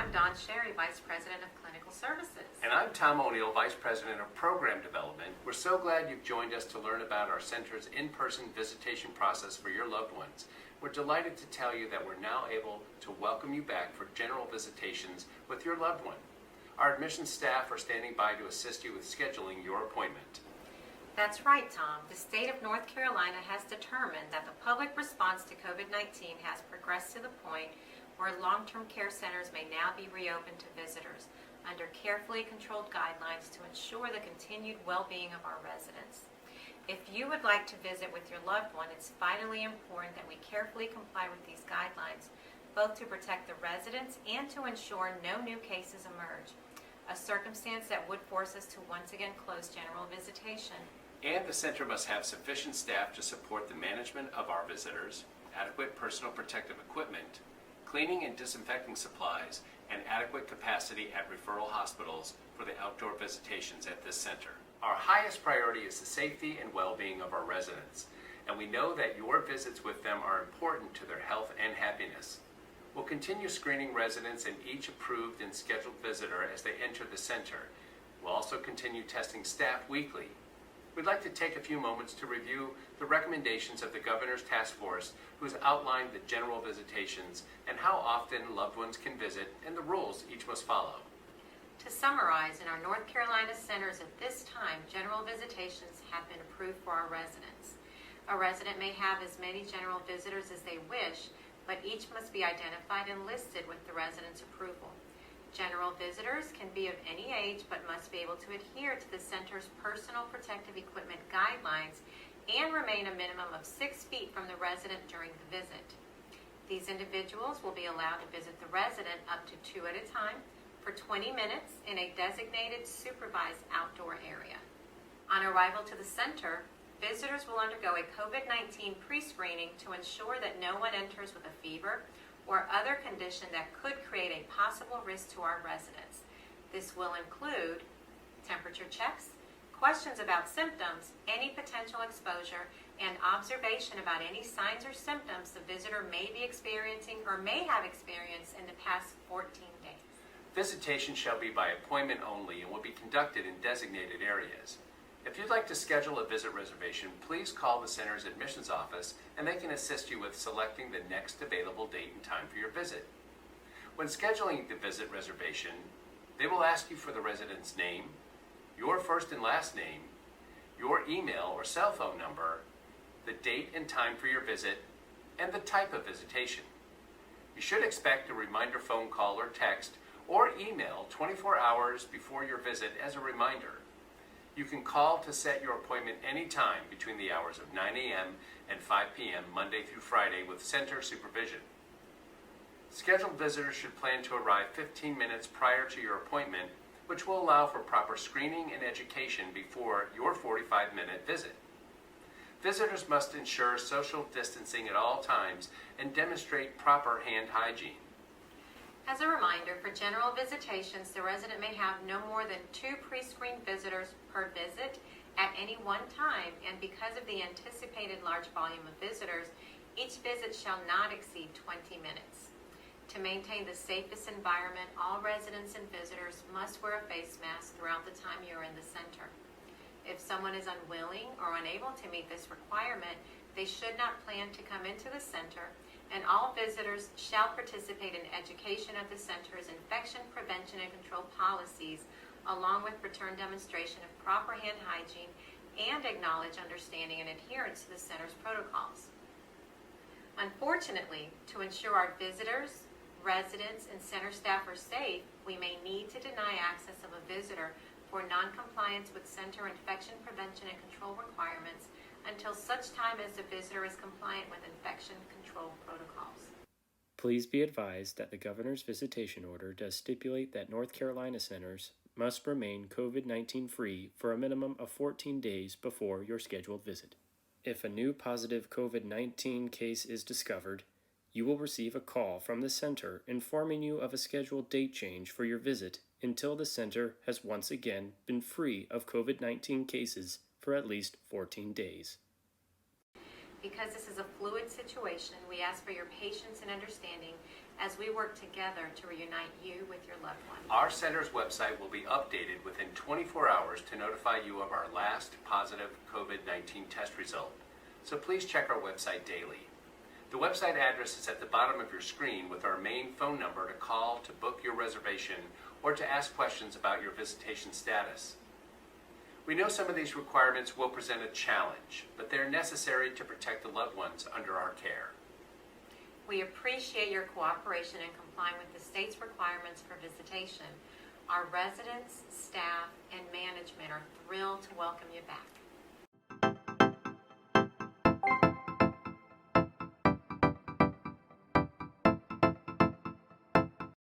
I'm Dawn Sherry, Vice President of Clinical Services. And I'm Tom O'Neill, Vice President of Program Development. We're so glad you've joined us to learn about our center's in-person visitation process for your loved ones. We're delighted to tell you that we're now able to welcome you back for general visitations with your loved one. Our admissions staff are standing by to assist you with scheduling your appointment. That's right, Tom. The state of North Carolina has determined that the public response to COVID-19 has progressed to the point where long-term care centers may now be reopened to visitors under carefully controlled guidelines to ensure the continued well-being of our residents. If you would like to visit with your loved one, it's vitally important that we carefully comply with these guidelines, both to protect the residents and to ensure no new cases emerge, a circumstance that would force us to once again close general visitation. And the center must have sufficient staff to support the management of our visitors, adequate personal protective equipment, cleaning and disinfecting supplies, and adequate capacity at referral hospitals for the outdoor visitations at this center. Our highest priority is the safety and well-being of our residents, and we know that your visits with them are important to their health and happiness. We'll continue screening residents and each approved and scheduled visitor as they enter the center. We'll also continue testing staff weekly. We'd like to take a few moments to review the recommendations of the Governor's Task Force, who has outlined the general visitations and how often loved ones can visit and the rules each must follow. To summarize, in our North Carolina centers at this time, general visitations have been approved for our residents. A resident may have as many general visitors as they wish, but each must be identified and listed with the resident's approval. General visitors can be of any age but must be able to adhere to the center's personal protective equipment guidelines and remain a minimum of 6 feet from the resident during the visit. These individuals will be allowed to visit the resident up to 2 at a time for 20 minutes in a designated supervised outdoor area. On arrival to the center, visitors will undergo a COVID-19 pre-screening to ensure that no one enters with a fever or other condition that could create a possible risk to our residents. This will include temperature checks, questions about symptoms, any potential exposure, and observation about any signs or symptoms the visitor may be experiencing or may have experienced in the past 14 days. Visitation shall be by appointment only and will be conducted in designated areas. If you'd like to schedule a visit reservation, please call the center's admissions office and they can assist you with selecting the next available date and time for your visit. When scheduling the visit reservation, they will ask you for the resident's name, your first and last name, your email or cell phone number, the date and time for your visit, and the type of visitation. You should expect a reminder phone call or text or email 24 hours before your visit as a reminder. You can call to set your appointment anytime between the hours of 9 a.m. and 5 p.m. Monday through Friday with center supervision. Scheduled visitors should plan to arrive 15 minutes prior to your appointment, which will allow for proper screening and education before your 45-minute visit. Visitors must ensure social distancing at all times and demonstrate proper hand hygiene. As a reminder, for general visitations, the resident may have no more than 2 pre-screened visitors per visit at any one time, and because of the anticipated large volume of visitors, each visit shall not exceed 20 minutes. To maintain the safest environment, all residents and visitors must wear a face mask throughout the time you're in the center. If someone is unwilling or unable to meet this requirement, they should not plan to come into the center, and all visitors shall participate in education of the center's infection prevention and control policies, along with return demonstration of proper hand hygiene and acknowledge understanding and adherence to the center's protocols. Unfortunately, to ensure our visitors, residents, and center staff are safe, we may need to deny access of a visitor for non-compliance with center infection prevention and control requirements until such time as the visitor is compliant with infection control protocols. Please be advised that the Governor's Visitation Order does stipulate that North Carolina centers must remain COVID-19 free for a minimum of 14 days before your scheduled visit. If a new positive COVID-19 case is discovered, you will receive a call from the center informing you of a scheduled date change for your visit until the center has once again been free of COVID-19 cases for at least 14 days. Because this is a fluid situation, we ask for your patience and understanding as we work together to reunite you with your loved one. Our center's website will be updated within 24 hours to notify you of our last positive COVID-19 test result. So please check our website daily. The website address is at the bottom of your screen with our main phone number to call to book your reservation or to ask questions about your visitation status. We know some of these requirements will present a challenge, but they're necessary to protect the loved ones under our care. We appreciate your cooperation in complying with the state's requirements for visitation. Our residents, staff, and management are thrilled to welcome you back.